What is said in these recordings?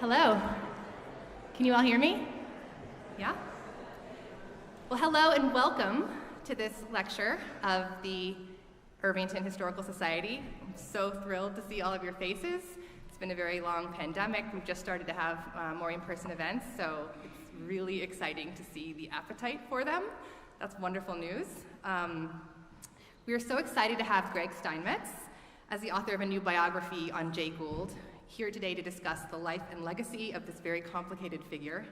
Hello. Can you all hear me? Yeah? Well, hello and welcome to this lecture of the Irvington Historical Society. I'm so thrilled to see all of your faces. It's been a very long pandemic. We've just started to have more in-person events, so it's really exciting to see the appetite for them. That's wonderful news. We are so excited to have Greg Steinmetz as the author of a new biography on Jay Gould, here today to discuss the life and legacy of this very complicated figure,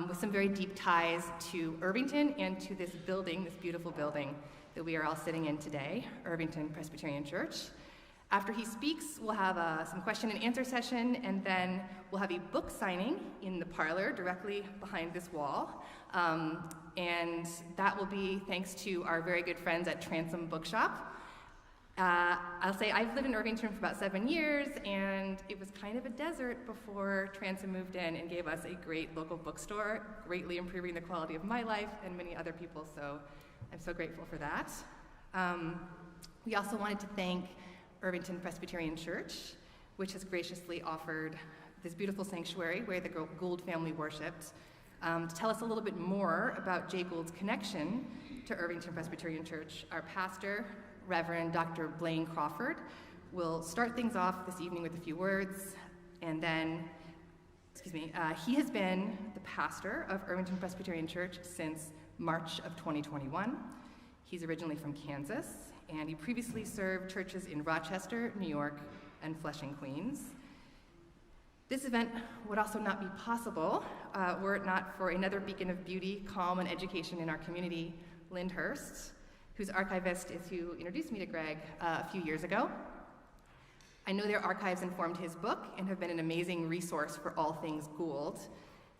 with some very deep ties to Irvington and to this building, this beautiful building that we are all sitting in today, Irvington Presbyterian Church. After he speaks, we'll have some question and answer session, and then we'll have a book signing in the parlor directly behind this wall. And that will be thanks to our very good friends at Transom Bookshop. I'll say I've lived in Irvington for about 7 years, and it was kind of a desert before Transom moved in and gave us a great local bookstore, greatly improving the quality of my life and many other people, so I'm so grateful for that. We also wanted to thank Irvington Presbyterian Church, which has graciously offered this beautiful sanctuary where the Gould family worshipped, to tell us a little bit more about Jay Gould's connection to Irvington Presbyterian Church. Our pastor, Reverend Dr. Blaine Crawford, will start things off this evening with a few words, and then, he has been the pastor of Irvington Presbyterian Church since March of 2021. He's originally from Kansas, and he previously served churches in Rochester, New York, and Flushing, Queens. This event would also not be possible were it not for another beacon of beauty, calm, and education in our community, Lyndhurst, whose archivist is who introduced me to Greg a few years ago. I know their archives informed his book and have been an amazing resource for all things Gould.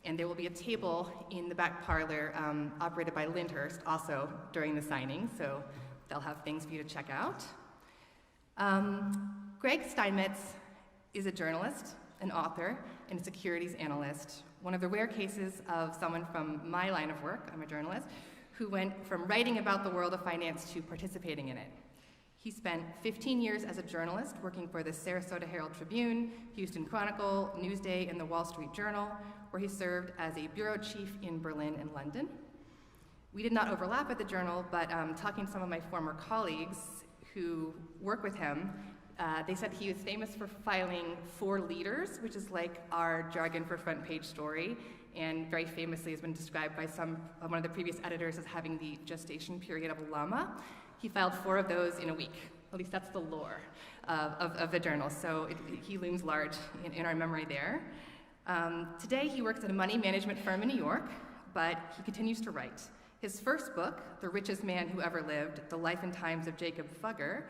And there will be a table in the back parlor operated by Lyndhurst also during the signing, so they'll have things for you to check out. Greg Steinmetz is a journalist, an author, and a securities analyst, one of the rare cases of someone from my line of work, I'm a journalist, who went from writing about the world of finance to participating in it. He spent 15 years as a journalist working for the Sarasota Herald-Tribune, Houston Chronicle, Newsday, and the Wall Street Journal, where he served as a bureau chief in Berlin and London. We did not overlap at the Journal, but talking to some of my former colleagues who work with him, they said he was famous for filing 4 liters, which is like our jargon for front page story, and very famously has been described by one of the previous editors as having the gestation period of a llama. He filed 4 of those in a week. At least that's the lore of the Journal, so he looms large in our memory there. Today he works at a money management firm in New York, but he continues to write. His first book, The Richest Man Who Ever Lived, The Life and Times of Jacob Fugger,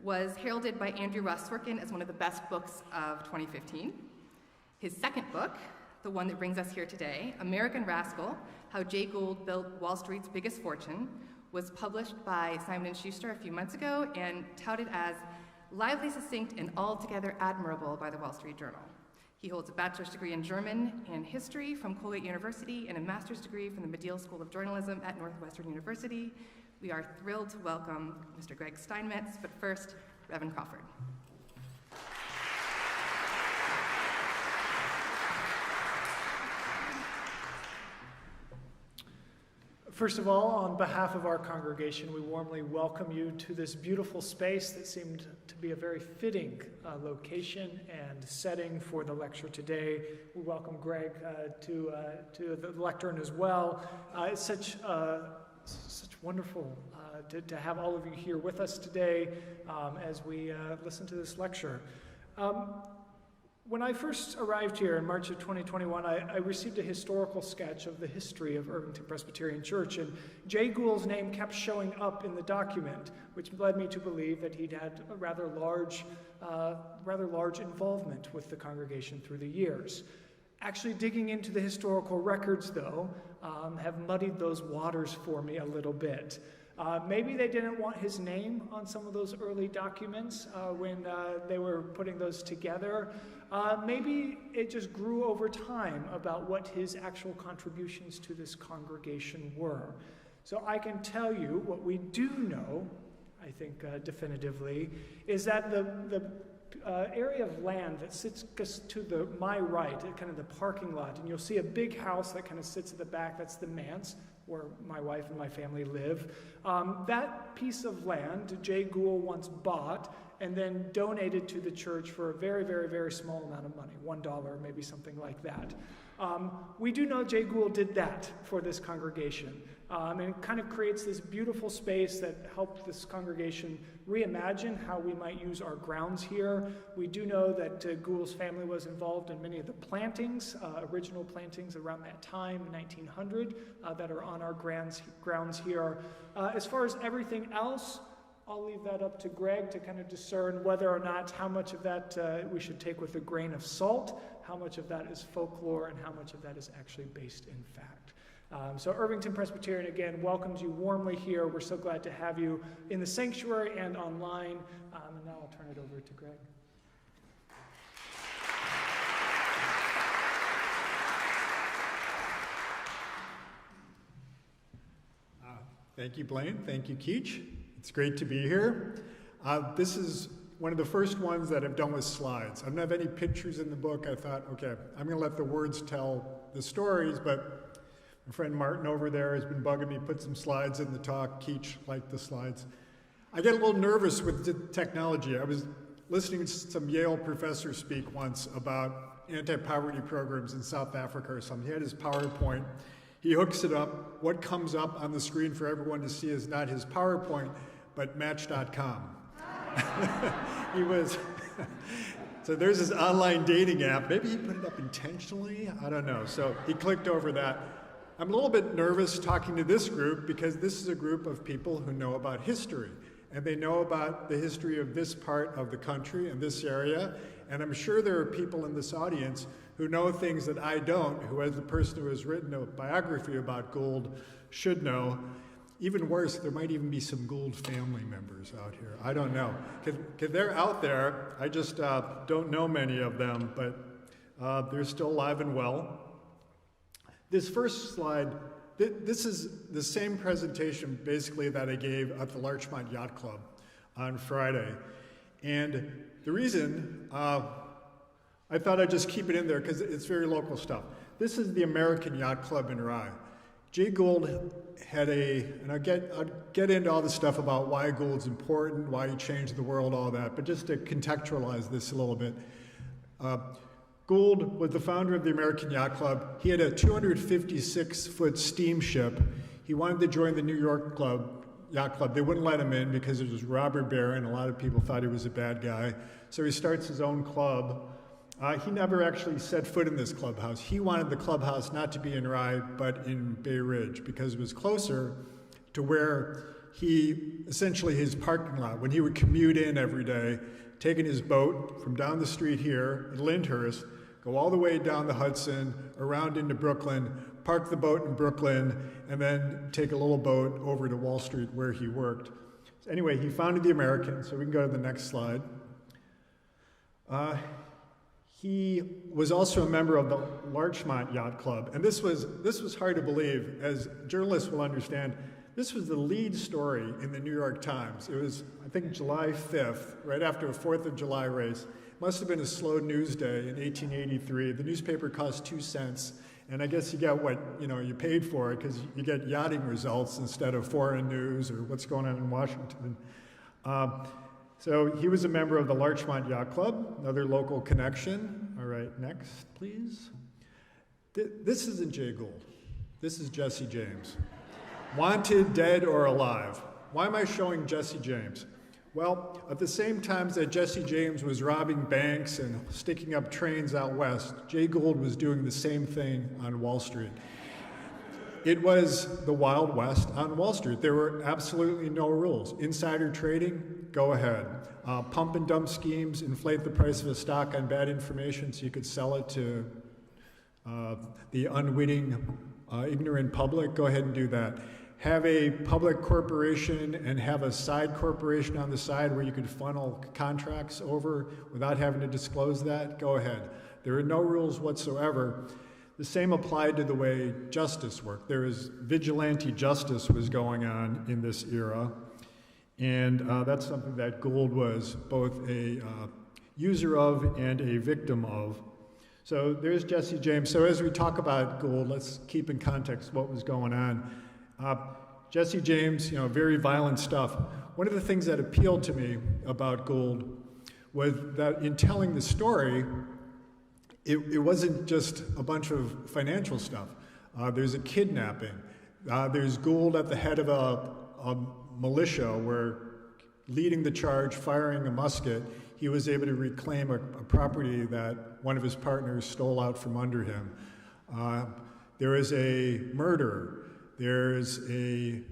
was heralded by Andrew Ross Sorkin as one of the best books of 2015. His second book, the one that brings us here today, American Rascal, How Jay Gould Built Wall Street's Biggest Fortune, was published by Simon & Schuster a few months ago and touted as lively, succinct, and altogether admirable by the Wall Street Journal. He holds a bachelor's degree in German and history from Colgate University and a master's degree from the Medill School of Journalism at Northwestern University. We are thrilled to welcome Mr. Greg Steinmetz, but first, Reverend Crawford. First of all, on behalf of our congregation, we warmly welcome you to this beautiful space that seemed to be a very fitting location and setting for the lecture today. We welcome Greg to the lectern as well. It's such wonderful to have all of you here with us today as we listen to this lecture. When I first arrived here in March of 2021, I received a historical sketch of the history of Irvington Presbyterian Church, and Jay Gould's name kept showing up in the document, which led me to believe that he'd had a rather large involvement with the congregation through the years. Actually digging into the historical records, though, have muddied those waters for me a little bit. Maybe they didn't want his name on some of those early documents when they were putting those together. Maybe it just grew over time about what his actual contributions to this congregation were. So I can tell you what we do know, I think definitively, is that the area of land that sits just to my right, kind of the parking lot, and you'll see a big house that kind of sits at the back. That's the manse, where my wife and my family live. That piece of land, Jay Gould once bought and then donated to the church for a very, very, very small amount of money, $1, maybe something like that. We do know Jay Gould did that for this congregation. And it kind of creates this beautiful space that helped this congregation reimagine how we might use our grounds here. We do know that Gould's family was involved in many of the plantings, original plantings around that time, 1900, that are on our grounds here. As far as everything else, I'll leave that up to Greg to kind of discern whether or not how much of that we should take with a grain of salt, how much of that is folklore, and how much of that is actually based in fact. So Irvington Presbyterian, again, welcomes you warmly here. We're so glad to have you in the sanctuary and online. And now I'll turn it over to Greg. Thank you, Blaine. Thank you, Keach. It's great to be here. This is one of the first ones that I've done with slides. I don't have any pictures in the book. I thought, okay, I'm going to let the words tell the stories, but my friend Martin over there has been bugging me, put some slides in the talk. Keach liked the slides. I get a little nervous with technology. I was listening to some Yale professor speak once about anti-poverty programs in South Africa or something. He had his PowerPoint. He hooks it up. What comes up on the screen for everyone to see is not his PowerPoint, but Match.com. He was, so there's this online dating app. Maybe he put it up intentionally. I don't know. So he clicked over that. I'm a little bit nervous talking to this group because this is a group of people who know about history. And they know about the history of this part of the country and this area. And I'm sure there are people in this audience who know things that I don't, who, as the person who has written a biography about Gould, should know. Even worse, there might even be some Gould family members out here. I don't know. Because they're out there. I just don't know many of them, but they're still alive and well. This first slide, this is the same presentation basically that I gave at the Larchmont Yacht Club on Friday. And the reason I thought I'd just keep it in there because it's very local stuff. This is the American Yacht Club in Rye. Jay Gould had and I'll get into all the stuff about why Gould's important, why he changed the world, all that, but just to contextualize this a little bit. Gould was the founder of the American Yacht Club. He had a 256-foot steamship. He wanted to join the New York Yacht Club. They wouldn't let him in because it was robber baron. A lot of people thought he was a bad guy. So he starts his own club. He never actually set foot in this clubhouse. He wanted the clubhouse not to be in Rye, but in Bay Ridge, because it was closer to where his parking lot, when he would commute in every day, taking his boat from down the street here at Lyndhurst, go all the way down the Hudson, around into Brooklyn, park the boat in Brooklyn, and then take a little boat over to Wall Street where he worked. So anyway, he founded the American, so we can go to the next slide. He was also a member of the Larchmont Yacht Club, and this was hard to believe. As journalists will understand, this was the lead story in the New York Times. It was, I think, July 5th, right after a 4th of July race. It must have been a slow news day in 1883. The newspaper cost 2 cents, and I guess you got what you paid for it, because you get yachting results instead of foreign news or what's going on in Washington. So he was a member of the Larchmont Yacht Club, another local connection. All right, next, please. This isn't Jay Gould. This is Jesse James. Wanted, dead, or alive. Why am I showing Jesse James? Well, at the same time that Jesse James was robbing banks and sticking up trains out west, Jay Gould was doing the same thing on Wall Street. It was the Wild West on Wall Street. There were absolutely no rules. Insider trading, go ahead. Pump and dump schemes, inflate the price of a stock on bad information so you could sell it to the unwitting, ignorant public, go ahead and do that. Have a public corporation and have a side corporation on the side where you could funnel contracts over without having to disclose that, go ahead. There are no rules whatsoever. The same applied to the way justice worked. There was vigilante justice was going on in this era, and that's something that Gould was both user of and a victim of. So there's Jesse James. So as we talk about Gould, let's keep in context what was going on. Jesse James, very violent stuff. One of the things that appealed to me about Gould was that in telling the story, it wasn't just a bunch of financial stuff. There's a kidnapping. There's Gould at the head of a militia where, leading the charge, firing a musket, he was able to reclaim a property that one of his partners stole out from under him. There is a murder. There's a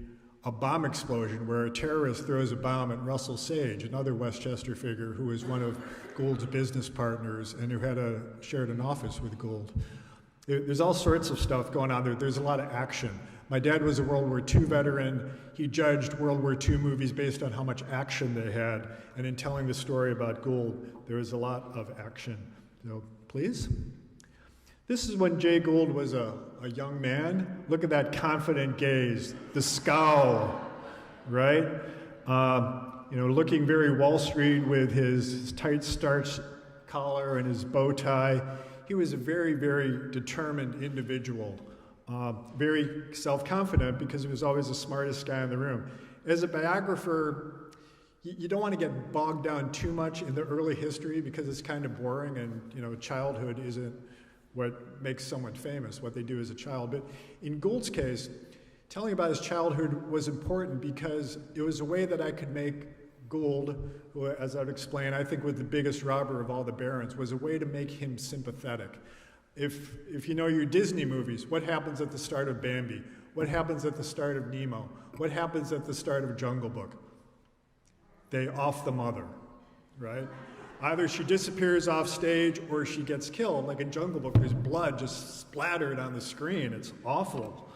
bomb explosion where a terrorist throws a bomb at Russell Sage, another Westchester figure who was one of Gould's business partners and who shared an office with Gould. There's all sorts of stuff going on there. There's a lot of action. My dad was a World War II veteran. He judged World War II movies based on how much action they had. And in telling the story about Gould, there was a lot of action. So, please. This is when Jay Gould was a young man. Look at that confident gaze, the scowl, right? Looking very Wall Street with his tight starch collar and his bow tie. He was a very, very determined individual. Very self-confident because he was always the smartest guy in the room. As a biographer, you don't want to get bogged down too much in the early history because it's kind of boring and, childhood isn't what makes someone famous, what they do as a child. But in Gould's case, telling about his childhood was important because it was a way that I could make Gould, who, as I've explained, I think was the biggest robber of all the barons, was a way to make him sympathetic. If you know your Disney movies, what happens at the start of Bambi? What happens at the start of Nemo? What happens at the start of Jungle Book? They off the mother, right? Either she disappears off stage or she gets killed. Like in Jungle Book, there's blood just splattered on the screen. It's awful.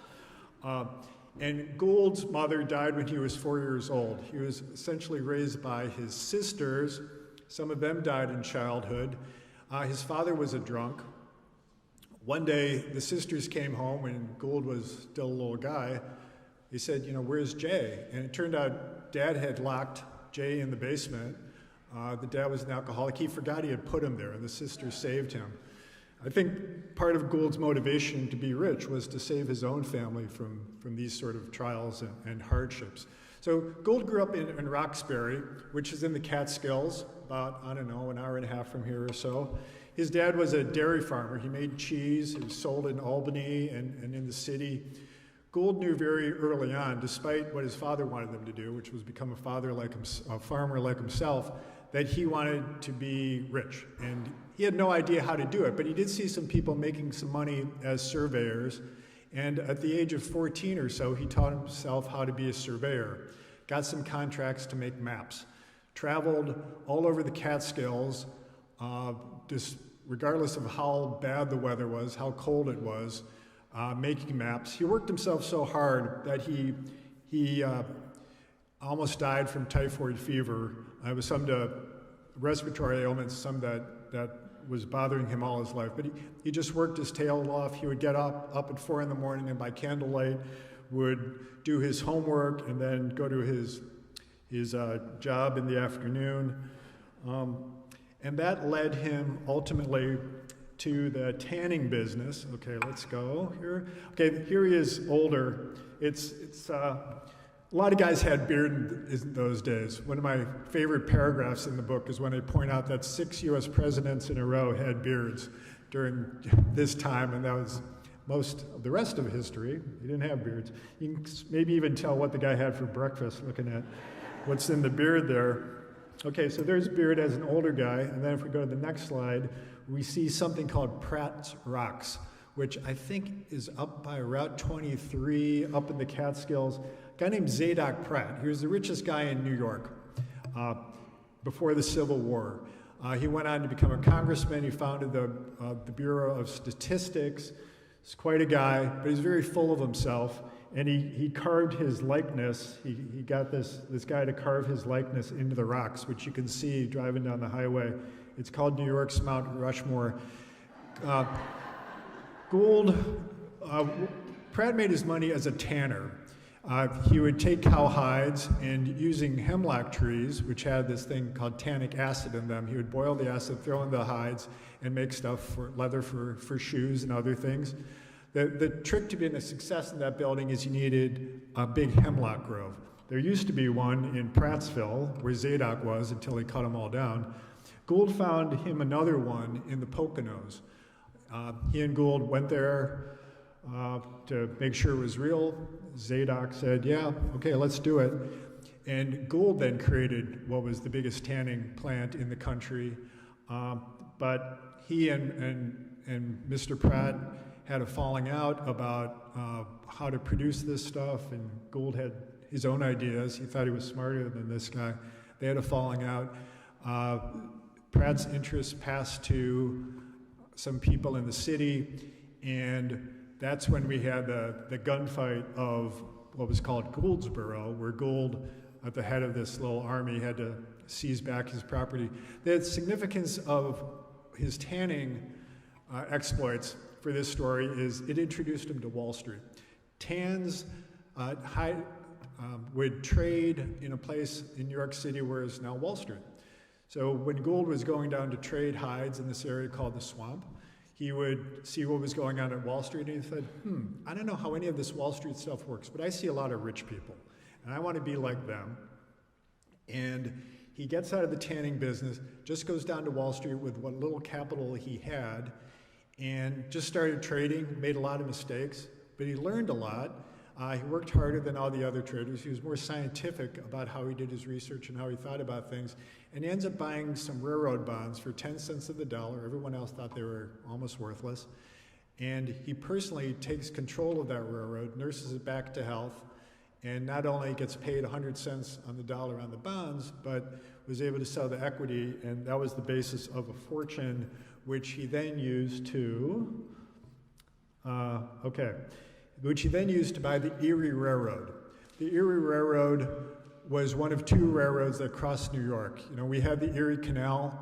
And Gould's mother died when he was 4 years old. He was essentially raised by his sisters. Some of them died in childhood. His father was a drunk. One day, the sisters came home when Gould was still a little guy. They said, where's Jay? And it turned out Dad had locked Jay in the basement. The dad was an alcoholic. He forgot he had put him there, and the sisters saved him. I think part of Gould's motivation to be rich was to save his own family from these sort of trials and hardships. So Gould grew up in Roxbury, which is in the Catskills, about, an hour and a half from here or so. His dad was a dairy farmer. He made cheese. It was sold in Albany and in the city. Gould knew very early on, despite what his father wanted them to do, which was become a farmer like himself, that he wanted to be rich. And he had no idea how to do it, but he did see some people making some money as surveyors. And at the age of 14 or so, he taught himself how to be a surveyor, got some contracts to make maps, traveled all over the Catskills, just regardless of how bad the weather was, how cold it was, making maps. He worked himself so hard that he almost died from typhoid fever. It was some respiratory ailments, some that was bothering him all his life. But he just worked his tail off. He would get up at 4 in the morning and by candlelight would do his homework and then go to his job in the afternoon. And that led him ultimately to the tanning business. Okay, let's go here. Okay, here he is older. A lot of guys had beard in those days. One of my favorite paragraphs in the book is when I point out that 6 U.S. presidents in a row had beards during this time, and that was most of the rest of history. He didn't have beards. You can maybe even tell what the guy had for breakfast looking at what's in the beard there. Okay, so there's beard as an older guy, and then if we go to the next slide, we see something called Pratt's Rocks, which I think is up by Route 23, up in the Catskills. A guy named Zadok Pratt. He was the richest guy in New York before the Civil War. He went on to become a congressman. He founded the Bureau of Statistics. He's quite a guy, but he's very full of himself. And he carved his likeness. He got this guy to carve his likeness into the rocks, which you can see driving down the highway. It's called New York's Mount Rushmore. Gould, Pratt made his money as a tanner. He would take cow hides and using hemlock trees, which had this thing called tannic acid in them, he would boil the acid, throw in the hides, and make stuff for leather for shoes and other things. The trick to being a success in that building is you needed a big hemlock grove. There used to be one in Prattsville, where Zadok was, until he cut them all down. Gould found him another one in the Poconos. He and Gould went there to make sure it was real. Zadok said, yeah, okay, let's do it. And Gould then created what was the biggest tanning plant in the country. But he and Mr. Pratt had a falling out about how to produce this stuff, and Gould had his own ideas. He thought he was smarter than this guy. They had a falling out. Pratt's interests passed to some people in the city, and that's when we had the gunfight of what was called Gouldsboro, where Gould, at the head of this little army, had to seize back his property. The significance of his tanning exploits for this story is it introduced him to Wall Street. Tans would trade in a place in New York City where is now Wall Street. So when Gould was going down to trade hides in this area called the Swamp, he would see what was going on at Wall Street, and he said, I don't know how any of this Wall Street stuff works, but I see a lot of rich people, and I want to be like them. And he gets out of the tanning business, just goes down to Wall Street with what little capital he had, and just started trading, made a lot of mistakes, but he learned a lot. He worked harder than all the other traders. He was more scientific about how he did his research and how he thought about things. And he ends up buying some railroad bonds for 10 cents of the dollar. Everyone else thought they were almost worthless. And he personally takes control of that railroad, nurses it back to health, and not only gets paid 100 cents on the dollar on the bonds, but was able to sell the equity, and that was the basis of a fortune, which he then used to, which he then used to buy the Erie Railroad. The Erie Railroad was one of two railroads that crossed New York. You know, we had the Erie Canal,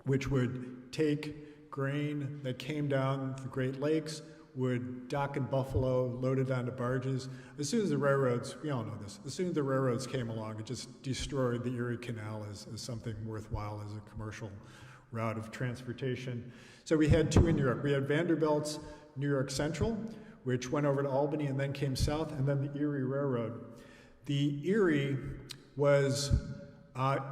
which would take grain that came down the Great Lakes, would dock in Buffalo, load it onto barges. As soon as the railroads, we all know this, as soon as the railroads came along, it just destroyed the Erie Canal as something worthwhile as a commercial route of transportation. So we had two in New York. We had Vanderbilt's New York Central, which went over to Albany and then came south, and then the Erie Railroad. The Erie was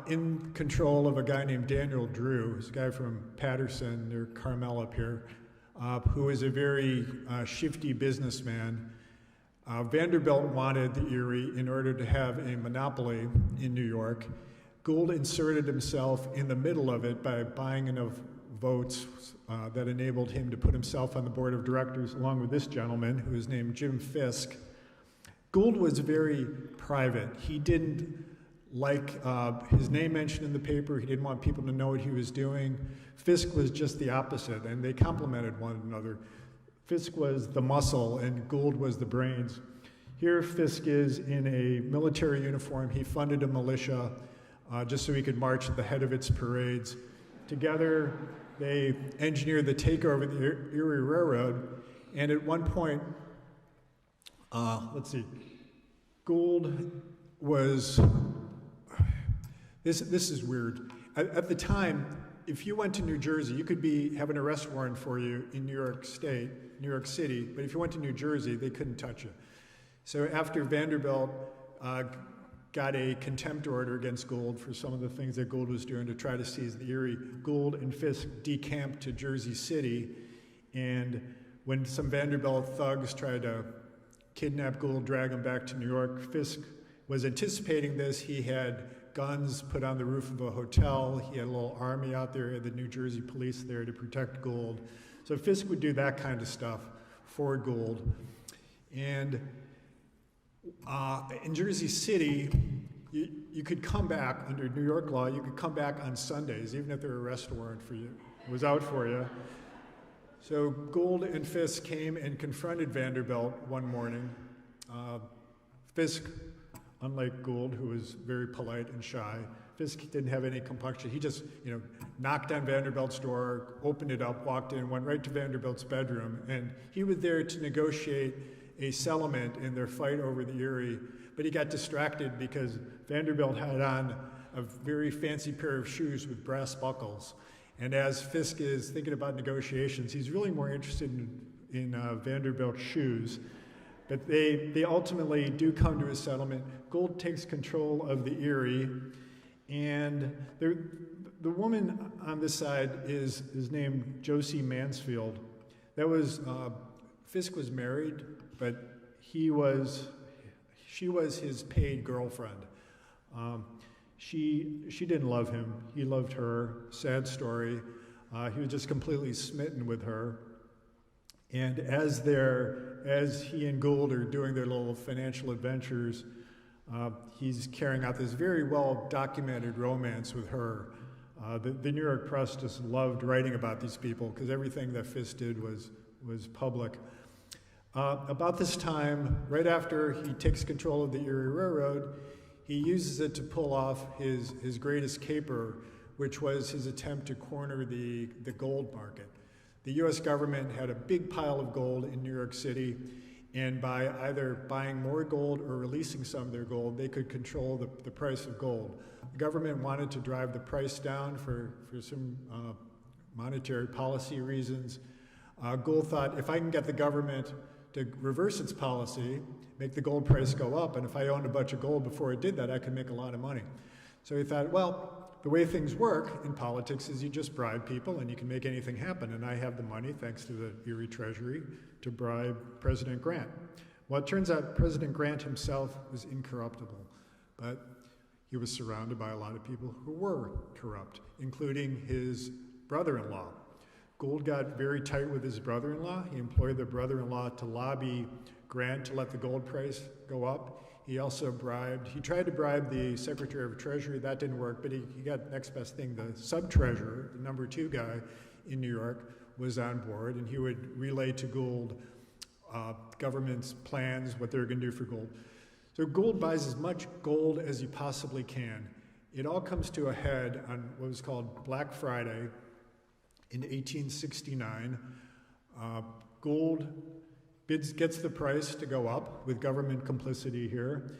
in control of a guy named Daniel Drew, who's a guy from Patterson near Carmel up here, who was a very shifty businessman. Vanderbilt wanted the Erie in order to have a monopoly in New York. Gould inserted himself in the middle of it by buying enough votes that enabled him to put himself on the board of directors along with this gentleman who is named Jim Fisk. Gould was very private. He didn't like his name mentioned in the paper. He didn't want people to know what he was doing. Fisk was just the opposite, and they complemented one another. Fisk was the muscle, and Gould was the brains. Here Fisk is in a military uniform. He funded a militia just so he could march at the head of its parades. Together, they engineered the takeover of the Erie Railroad, and at one point, Gould was, this is weird. At the time, if you went to New Jersey, you could have an arrest warrant for you in New York State, New York City, but if you went to New Jersey, they couldn't touch you. So after Vanderbilt got a contempt order against Gould for some of the things that Gould was doing to try to seize the Erie, Gould and Fisk decamped to Jersey City, and when some Vanderbilt thugs tried to kidnap Gould, drag him back to New York, Fisk was anticipating this. He had guns put on the roof of a hotel. He had a little army out there, he had the New Jersey police there to protect Gould. So Fisk would do that kind of stuff for Gould. And in Jersey City, you could come back under New York law, you could come back on Sundays, even if their arrest warrant for you was out for you. So Gould and Fisk came and confronted Vanderbilt one morning. Fisk, unlike Gould, who was very polite and shy, Fisk didn't have any compunction. He just, knocked on Vanderbilt's door, opened it up, walked in, went right to Vanderbilt's bedroom, and he was there to negotiate a settlement in their fight over the Erie, but he got distracted because Vanderbilt had on a very fancy pair of shoes with brass buckles. And as Fisk is thinking about negotiations, he's really more interested in Vanderbilt's shoes. But they ultimately do come to a settlement. Gould takes control of the Erie, and the woman on this side is named Josie Mansfield. That was, Fisk was married, but she was his paid girlfriend. She didn't love him. He loved her. Sad story. He was just completely smitten with her. And as he and Gould are doing their little financial adventures, he's carrying out this very well-documented romance with her. The New York press just loved writing about these people because everything that Fisk did was public. About this time, right after he takes control of the Erie Railroad, he uses it to pull off his greatest caper, which was his attempt to corner the gold market. The U.S. government had a big pile of gold in New York City, and by either buying more gold or releasing some of their gold, they could control the price of gold. The government wanted to drive the price down for some monetary policy reasons. Gould thought, if I can get the government to reverse its policy, make the gold price go up, and if I owned a bunch of gold before it did that, I could make a lot of money. So he thought, well, the way things work in politics is you just bribe people and you can make anything happen, and I have the money, thanks to the Erie Treasury, to bribe President Grant. Well, it turns out President Grant himself was incorruptible, but he was surrounded by a lot of people who were corrupt, including his brother-in-law. Gould got very tight with his brother-in-law. He employed the brother-in-law to lobby Grant to let the gold price go up. He also tried to bribe the Secretary of Treasury. That didn't work, but he got next best thing. The sub-treasurer, the number 2 guy in New York, was on board, and he would relay to Gould government's plans, what they were going to do for gold. So Gould buys as much gold as he possibly can. It all comes to a head on what was called Black Friday in 1869. Gould gets the price to go up with government complicity here,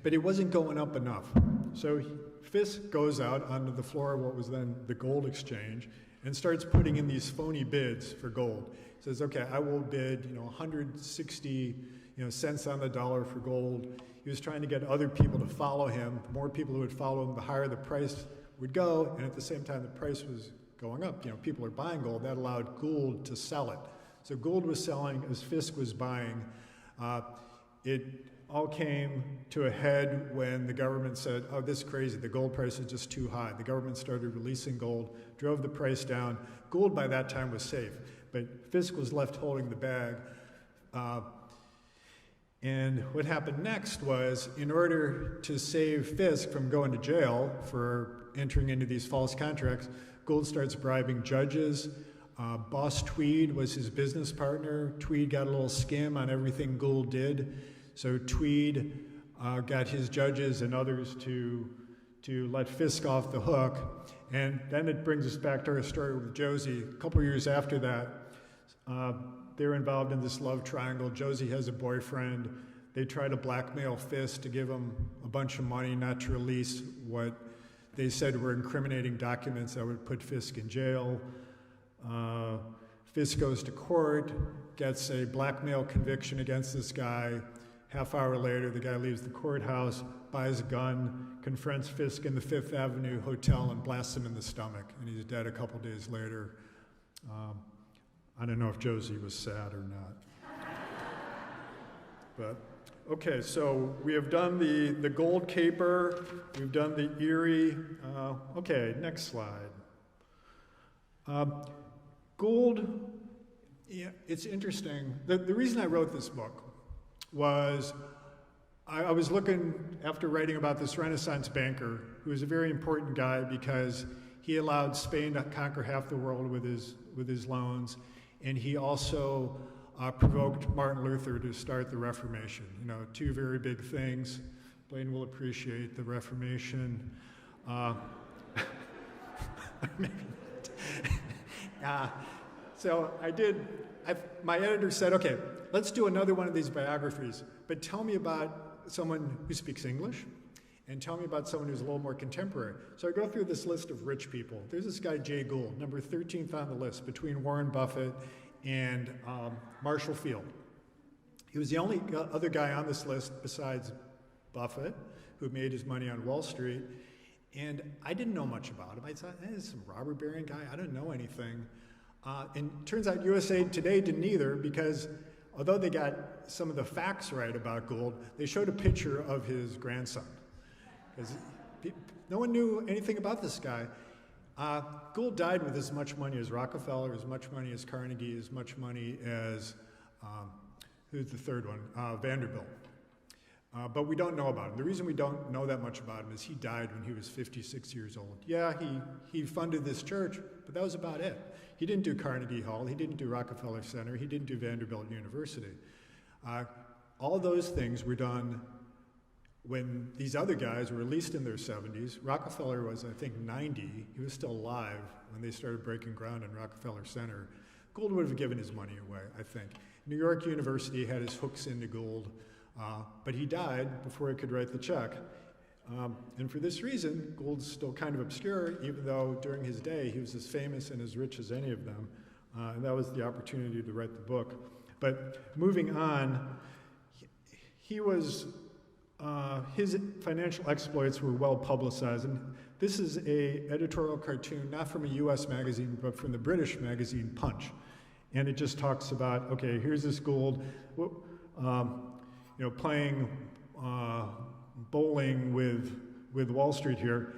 but it wasn't going up enough. So Fisk goes out onto the floor of what was then the gold exchange and starts putting in these phony bids for gold. He says, okay, I will bid 160 cents on the dollar for gold. He was trying to get other people to follow him. The more people who would follow him, the higher the price would go, and at the same time the price was going up. People are buying gold. That allowed Gould to sell it. So Gould was selling as Fisk was buying. It all came to a head when the government said, oh, this is crazy, the gold price is just too high. The government started releasing gold, drove the price down. Gould by that time was safe, but Fisk was left holding the bag. And what happened next was, in order to save Fisk from going to jail for entering into these false contracts, Gould starts bribing judges. Boss Tweed was his business partner. Tweed got a little skim on everything Gould did. So Tweed got his judges and others to let Fisk off the hook. And then it brings us back to our story with Josie. A couple years after that, they're involved in this love triangle. Josie has a boyfriend. They try to blackmail Fisk to give him a bunch of money not to release what they said were incriminating documents that would put Fisk in jail. Fisk goes to court, gets a blackmail conviction against this guy. Half hour later, the guy leaves the courthouse, buys a gun, confronts Fisk in the Fifth Avenue Hotel, and blasts him in the stomach. And he's dead a couple days later. I don't know if Josie was sad or not. But, okay, so we have done the gold caper. We've done the Erie. Okay, next slide. Gould, yeah, it's interesting. The reason I wrote this book was I was looking, after writing about this Renaissance banker, who was a very important guy because he allowed Spain to conquer half the world with his loans, and he also provoked Martin Luther to start the Reformation. Two very big things. Blaine will appreciate the Reformation. Maybe not. So my editor said, okay, let's do another one of these biographies, but tell me about someone who speaks English, and tell me about someone who's a little more contemporary. So I go through this list of rich people. There's this guy, Jay Gould, number 13th on the list, between Warren Buffett and Marshall Field. He was the only other guy on this list besides Buffett, who made his money on Wall Street. And I didn't know much about him. I thought, this is some robber baron guy. I don't know anything. And it turns out USA Today didn't either, because although they got some of the facts right about Gould, they showed a picture of his grandson. Because no one knew anything about this guy. Gould died with as much money as Rockefeller, as much money as Carnegie, as much money as, who's the third one? Vanderbilt. But we don't know about him. The reason we don't know that much about him is he died when he was 56 years old. Yeah, he funded this church, but that was about it. He didn't do Carnegie Hall, he didn't do Rockefeller Center, he didn't do Vanderbilt University. All those things were done when these other guys were at least in their 70s. Rockefeller was, I think, 90. He was still alive when they started breaking ground in Rockefeller Center. Gould would have given his money away, I think. New York University had his hooks into Gould, but he died before he could write the check. And for this reason, Gould's still kind of obscure, even though during his day he was as famous and as rich as any of them. And that was the opportunity to write the book. But moving on, he was his financial exploits were well publicized, and this is a editorial cartoon, not from a U.S. magazine, but from the British magazine Punch, and it just talks about, okay, here's this Gould, playing bowling with Wall Street here.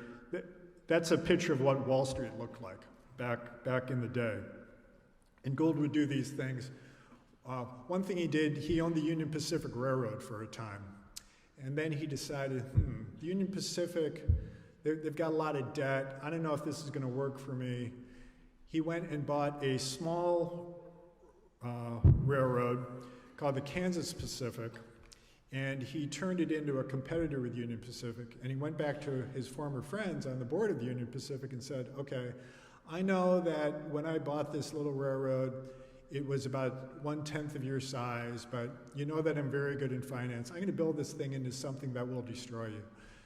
That's a picture of what Wall Street looked like back in the day, and Gould would do these things. One thing he did, he owned the Union Pacific Railroad for a time. And then he decided, the Union Pacific, they've got a lot of debt. I don't know if this is going to work for me. He went and bought a small railroad called the Kansas Pacific, and he turned it into a competitor with Union Pacific. And he went back to his former friends on the board of the Union Pacific and said, okay, I know that when I bought this little railroad, it was about 1/10 of your size, but you know that I'm very good in finance. I'm going to build this thing into something that will destroy you.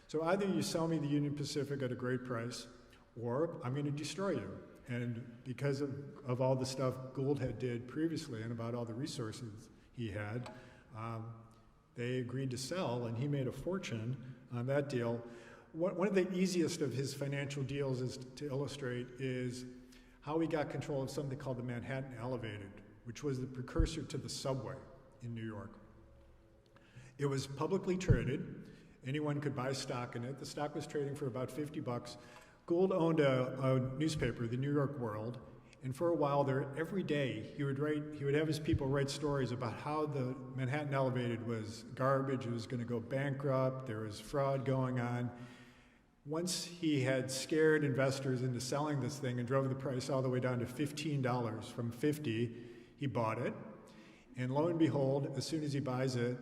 So either you sell me the Union Pacific at a great price, or I'm going to destroy you. And because of all the stuff Gould had did previously and about all the resources he had, they agreed to sell, and he made a fortune on that deal. One of the easiest of his financial deals is to illustrate is how he got control of something called the Manhattan Elevated, which was the precursor to the subway in New York. It was publicly traded. Anyone could buy stock in it. The stock was trading for about $50. Gould owned a newspaper, the New York World, and for a while there, every day, he would have his people write stories about how the Manhattan Elevated was garbage, it was going to go bankrupt, there was fraud going on. Once he had scared investors into selling this thing and drove the price all the way down to $15 from $50, he bought it. And lo and behold, as soon as he buys it,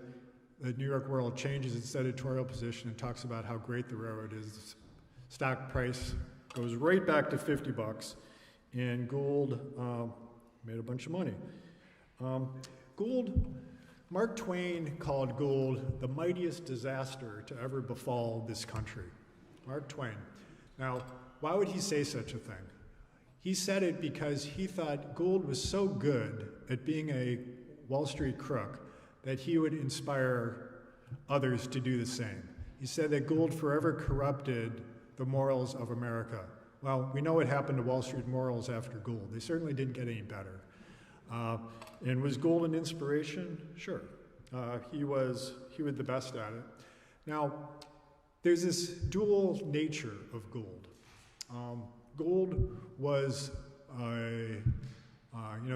the New York World changes its editorial position and talks about how great the railroad is. Stock price goes right back to $50, and Gould made a bunch of money. Mark Twain called Gould the mightiest disaster to ever befall this country. Mark Twain. Now, why would he say such a thing? He said it because he thought Gould was so good at being a Wall Street crook that he would inspire others to do the same. He said that Gould forever corrupted the morals of America. Well, we know what happened to Wall Street morals after Gould. They certainly didn't get any better. And was Gould an inspiration? Sure. He was the best at it. Now, there's this dual nature of Gould. Gould was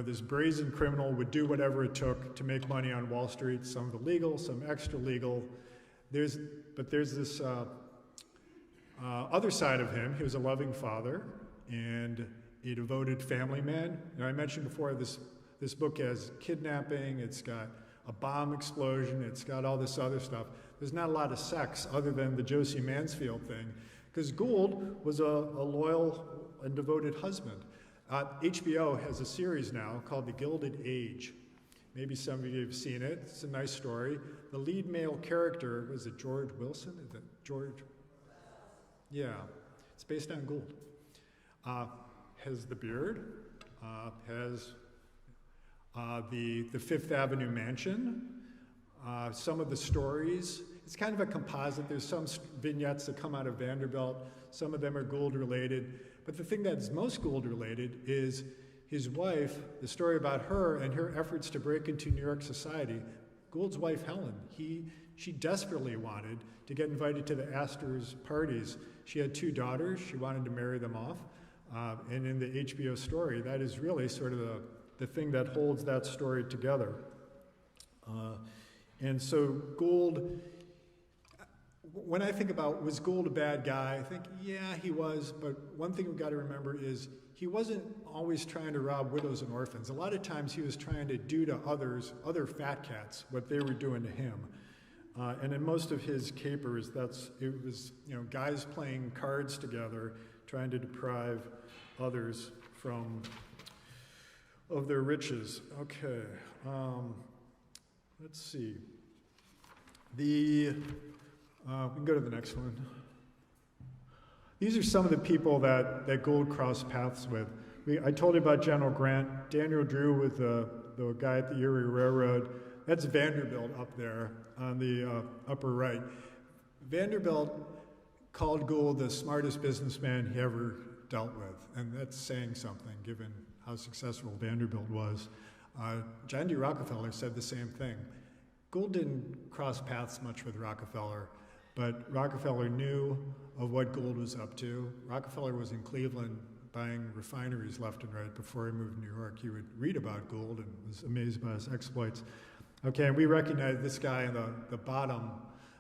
this brazen criminal, would do whatever it took to make money on Wall Street, some of it legal, some extra legal. But there's this other side of him. He was a loving father and a devoted family man. I mentioned before, this book has kidnapping, it's got a bomb explosion, it's got all this other stuff. There's not a lot of sex other than the Josie Mansfield thing, because Gould was a loyal and devoted husband. HBO has a series now called The Gilded Age. Maybe some of you have seen it. It's a nice story. The lead male character, was it George Wilson? Is it George? Yeah, it's based on Gould. Has the beard, has the Fifth Avenue mansion, some of the stories. It's kind of a composite. There's some vignettes that come out of Vanderbilt. Some of them are Gould related. But the thing that's most Gould related is his wife, the story about her and her efforts to break into New York society. Gould's wife, Helen, she desperately wanted to get invited to the Astor's parties. She had 2 daughters. She wanted to marry them off. And in the HBO story, that is really sort of the thing that holds that story together. And so Gould, when I think about, was Gould a bad guy? I think, yeah, he was. But one thing we've got to remember is he wasn't always trying to rob widows and orphans. A lot of times he was trying to do to others, other fat cats, what they were doing to him. And in most of his capers, it was guys playing cards together, trying to deprive others of their riches. Okay, let's see. We can go to the next one. These are some of the people that Gould crossed paths with. I told you about General Grant. Daniel Drew with the guy at the Erie Railroad. That's Vanderbilt up there on the upper right. Vanderbilt called Gould the smartest businessman he ever dealt with, and that's saying something given how successful Vanderbilt was. John D. Rockefeller said the same thing. Gould didn't cross paths much with Rockefeller, but Rockefeller knew of what Gould was up to. Rockefeller was in Cleveland buying refineries left and right before he moved to New York. He would read about Gould and was amazed by his exploits. Okay, and we recognize this guy in the bottom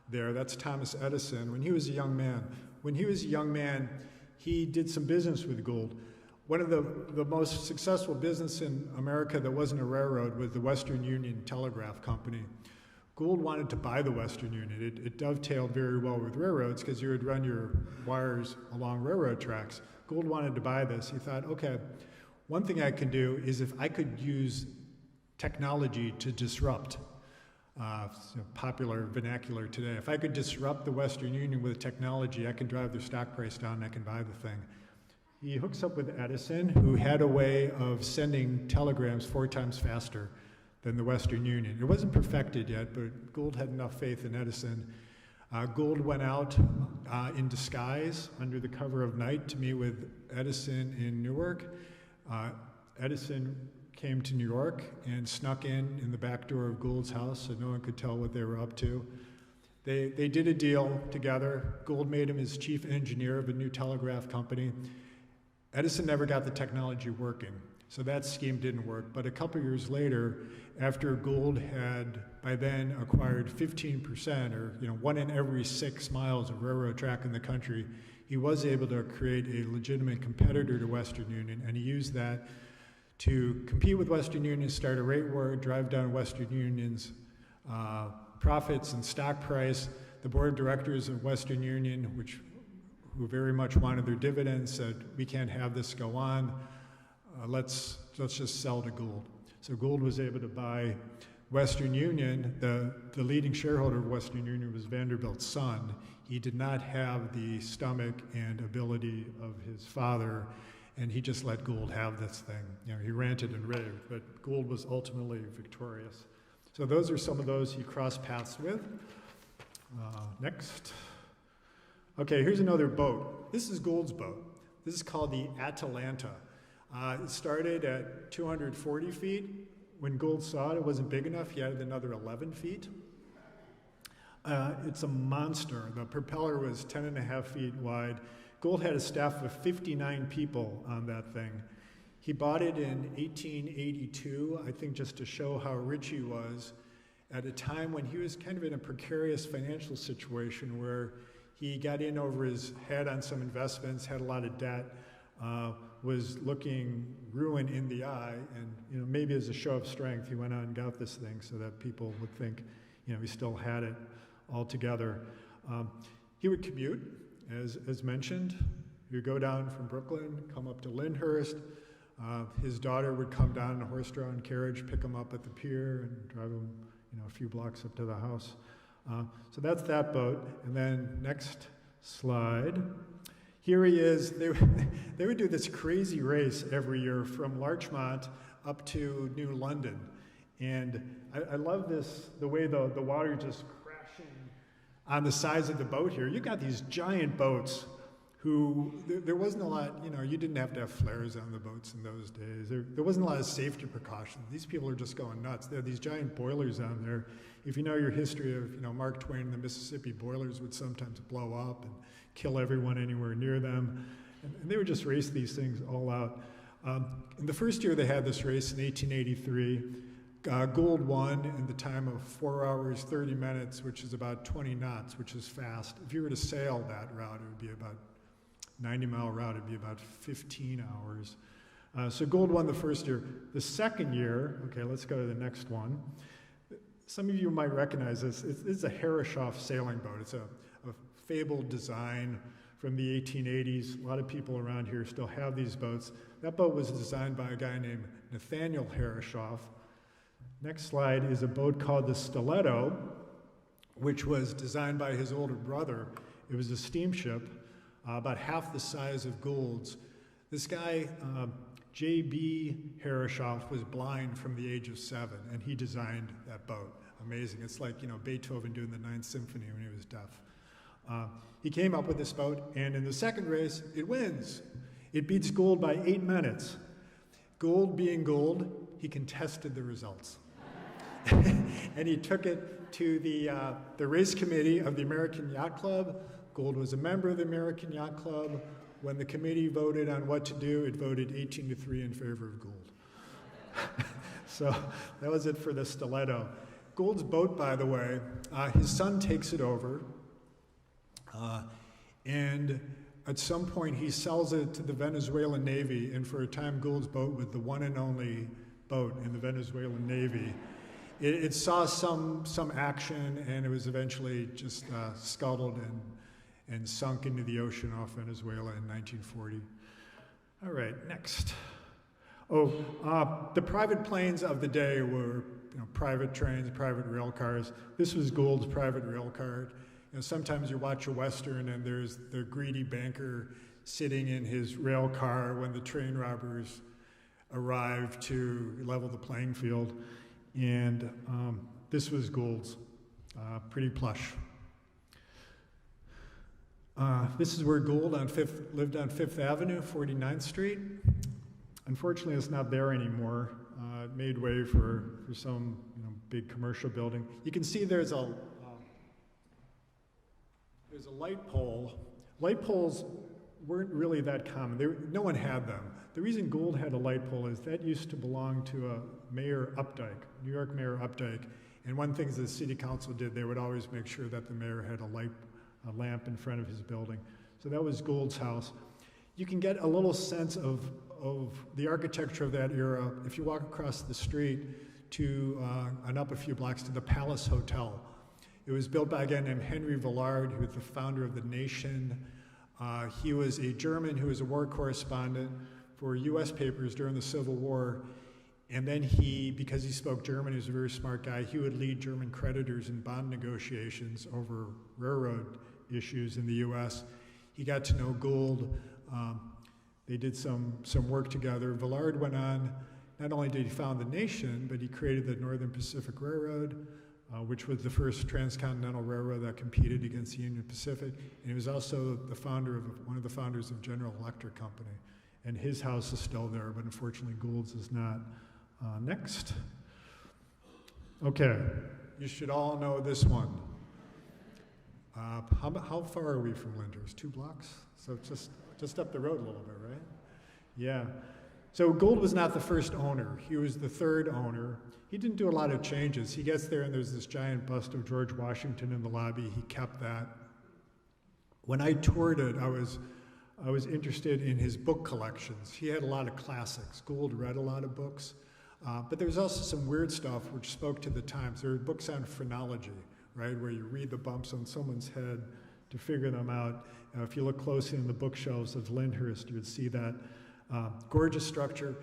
there. That's Thomas Edison. When he was a young man, he did some business with Gould. One of the most successful business in America that wasn't a railroad was the Western Union Telegraph Company. Gould wanted to buy the Western Union. It dovetailed very well with railroads because you would run your wires along railroad tracks. Gould wanted to buy this. He thought, okay, one thing I can do is if I could use technology to disrupt, popular vernacular today. If I could disrupt the Western Union with technology, I can drive their stock price down and I can buy the thing. He hooks up with Edison, who had a way of sending telegrams 4 times faster than the Western Union. It wasn't perfected yet, but Gould had enough faith in Edison. Gould went out in disguise under the cover of night to meet with Edison in Newark. Edison came to New York and snuck in the back door of Gould's house so no one could tell what they were up to. They did a deal together. Gould made him his chief engineer of a new telegraph company. Edison never got the technology working, so that scheme didn't work. But a couple years later, after Gould had by then acquired 15%, or 1 in every 6 miles of railroad track in the country, he was able to create a legitimate competitor to Western Union, and he used that to compete with Western Union, start a rate war, drive down Western Union's profits and stock price. The board of directors of Western Union, who very much wanted their dividends, said, we can't have this go on. Let's just sell to Gould. So Gould was able to buy Western Union. The leading shareholder of Western Union was Vanderbilt's son. He did not have the stomach and ability of his father, and he just let Gould have this thing. He ranted and raved, but Gould was ultimately victorious. So those are some of those he crossed paths with. Next. Okay, here's another boat. This is Gould's boat. This is called the Atalanta. It started at 240 feet. When Gould saw it, it wasn't big enough. He added another 11 feet. It's a monster. The propeller was 10.5 feet wide. Gould had a staff of 59 people on that thing. He bought it in 1882, I think just to show how rich he was, at a time when he was kind of in a precarious financial situation where he got in over his head on some investments, had a lot of debt, was looking ruin in the eye, and maybe as a show of strength, he went out and got this thing so that people would think he still had it all together. He would commute, as mentioned. He would go down from Brooklyn, come up to Lyndhurst, His daughter would come down in a horse-drawn carriage, pick him up at the pier, and drive him, a few blocks up to the house. So that's that boat. And then next slide. Here he is. They would do this crazy race every year from Larchmont up to New London. And I love this, the way the water just crashing on the sides of the boat here. You got these giant boats there wasn't a lot, you didn't have to have flares on the boats in those days. There wasn't a lot of safety precautions. These people are just going nuts. There are these giant boilers on there. If you know your history of, Mark Twain and the Mississippi, boilers would sometimes blow up and kill everyone anywhere near them. And they would just race these things all out. In the first year they had this race in 1883, Gould won in the time of 4 hours, 30 minutes, which is about 20 knots, which is fast. If you were to sail that route, it would be about 90-mile route, it'd be about 15 hours. So Gould won the first year. The second year, okay, let's go to the next one. Some of you might recognize this. It's a Herreshoff sailing boat. It's a fabled design from the 1880s. A lot of people around here still have these boats. That boat was designed by a guy named Nathaniel Herreshoff. Next slide is a boat called the Stiletto, which was designed by his older brother. It was a steamship, about half the size of Gould's. This guy, J.B. Herreshoff, was blind from the age of 7, and he designed that boat. Amazing. It's like, Beethoven doing the Ninth Symphony when he was deaf. He came up with this boat, and in the second race, it wins. It beats Gould by 8 minutes. Gould, being Gould, he contested the results. And he took it to the race committee of the American Yacht Club. Gould was a member of the American Yacht Club. When the committee voted on what to do, it voted 18-3 in favor of Gould. So that was it for the Stiletto. Gould's boat, by the way, his son takes it over, and at some point he sells it to the Venezuelan Navy, and for a time Gould's boat was the one and only boat in the Venezuelan Navy. It saw some action, and it was eventually just scuttled and sunk into the ocean off Venezuela in 1940. All right, next. The private planes of the day were private trains, private rail cars. This was Gould's private rail car. Sometimes you watch a Western and there's the greedy banker sitting in his rail car when the train robbers arrive to level the playing field. And this was Gould's, pretty plush. This is where Gould lived on Fifth Avenue, 49th Street. Unfortunately, it's not there anymore. It made way for some big commercial building. You can see there's a light pole. Light poles weren't really that common. No one had them. The reason Gould had a light pole is that used to belong to a Mayor Updike, New York Mayor Updike. And one thing the city council did, they would always make sure that the mayor had a lamp in front of his building. So that was Gould's house. You can get a little sense of the architecture of that era if you walk across the street and up a few blocks to the Palace Hotel. It was built by a guy named Henry Villard, who was the founder of The Nation. He was a German who was a war correspondent for U.S. papers during the Civil War. And then because he spoke German, he was a very smart guy, he would lead German creditors in bond negotiations over railroad issues in the U.S. He got to know Gould. They did some work together. Villard went on, not only did he found The Nation, but he created the Northern Pacific Railroad, which was the first transcontinental railroad that competed against the Union Pacific. And he was also one of the founders of General Electric Company. And his house is still there, but unfortunately Gould's is not. Next. Okay, you should all know this one. How far are we from Linders? 2 blocks? So just up the road a little bit, right? Yeah. So Gould was not the first owner. He was the third owner. He didn't do a lot of changes. He gets there and there's this giant bust of George Washington in the lobby. He kept that. When I toured it, I was interested in his book collections. He had a lot of classics. Gould read a lot of books. But there was also some weird stuff which spoke to the times. There were books on phrenology, right, where you read the bumps on someone's head to figure them out. If you look closely in the bookshelves of Lyndhurst, you would see that. Gorgeous structure.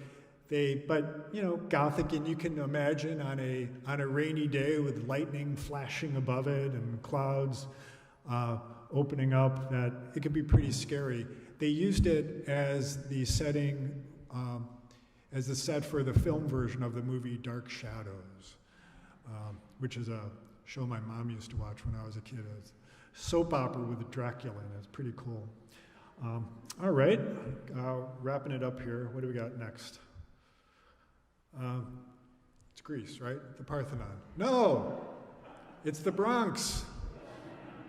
But you know, Gothic, and you can imagine on a rainy day with lightning flashing above it and clouds opening up, that it could be pretty scary. They used it as the setting, as the set for the film version of the movie Dark Shadows, which is a show my mom used to watch when I was a kid. It's a soap opera with a Dracula in it. It's pretty cool. All right, wrapping it up here. What do we got next? It's Greece, right? The Parthenon. No, it's the Bronx.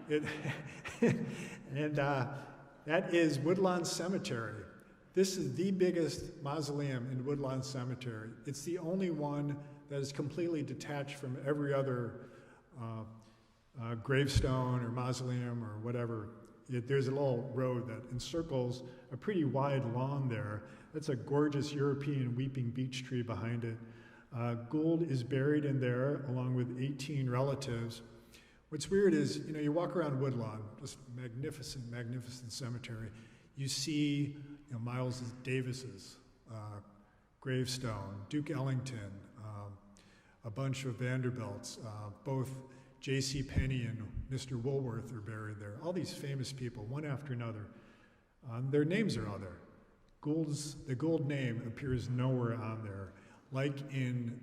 And that is Woodlawn Cemetery. This is the biggest mausoleum in Woodlawn Cemetery. It's the only one that is completely detached from every other gravestone or mausoleum or whatever. There's a little road that encircles a pretty wide lawn there. That's a gorgeous European weeping beech tree behind it. Gould is buried in there along with 18 relatives. What's weird is, you know, you walk around Woodlawn, just magnificent, magnificent cemetery. You see, you know, Miles Davis's gravestone, Duke Ellington, a bunch of Vanderbilts, both J.C. Penney and Mr. Woolworth are buried there. All these famous people, one after another. Their names are all there. The Gould name appears nowhere on there. Like in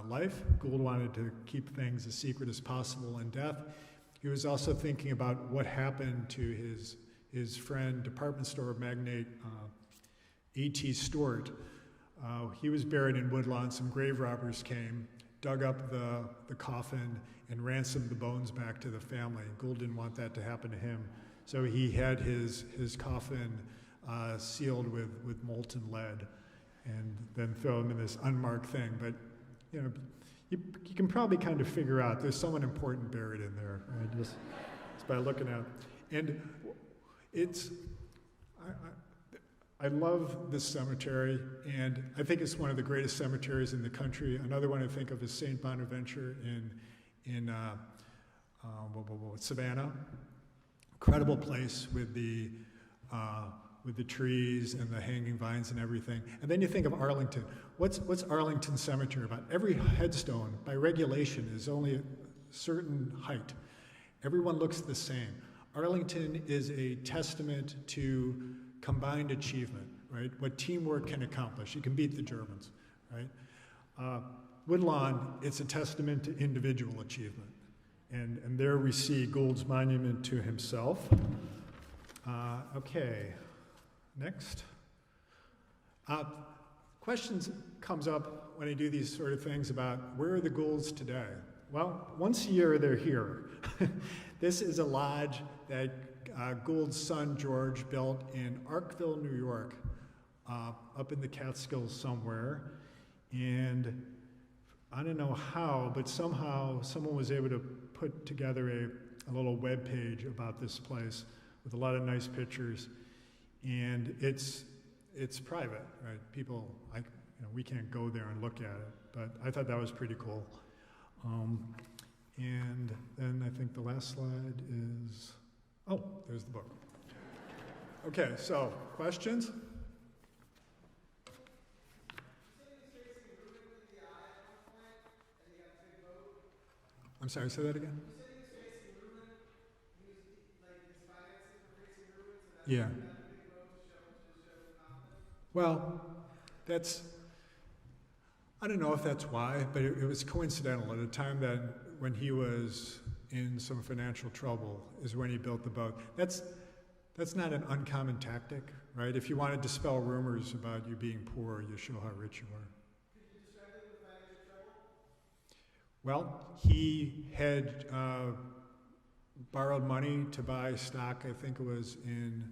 life, Gould wanted to keep things as secret as possible. In death, he was also thinking about what happened to his friend, department store magnate A.T. Stewart. He was buried in Woodlawn. Some grave robbers came, dug up the coffin, and ransomed the bones back to the family. Gould didn't want that to happen to him, so he had his coffin sealed with molten lead, and then throw him in this unmarked thing. But you know, you can probably kind of figure out there's someone important buried in there, right? Just by looking at it. And it's I love this cemetery, and I think it's one of the greatest cemeteries in the country. Another one I think of is St. Bonaventure in Savannah. Incredible place with the trees and the hanging vines and everything. And then you think of Arlington. What's Arlington Cemetery about? Every headstone, by regulation, is only a certain height. Everyone looks the same. Arlington is a testament to combined achievement, right? What teamwork can accomplish. You can beat the Germans, right? Woodlawn, it's a testament to individual achievement. And there we see Gould's monument to himself. Okay, next. Questions comes up when I do these sort of things about where are the Goulds today? Well, once a year they're here. This is a lodge that Gould's son George built in Arkville, New York, up in the Catskills somewhere. And I don't know how, but somehow someone was able to put together a little web page about this place with a lot of nice pictures. And it's private, right? People, we can't go there and look at it, but I thought that was pretty cool. And then I think the last slide is, oh, there's the book. Okay, so questions? I'm sorry, say that again? Yeah. Well, I don't know if that's why, but it was coincidental. At a time that when he was in some financial trouble is when he built the boat. That's not an uncommon tactic, right? If you want to dispel rumors about you being poor, you show how rich you are. Could you describe it with financial trouble? Well, he had borrowed money to buy stock, I think it was in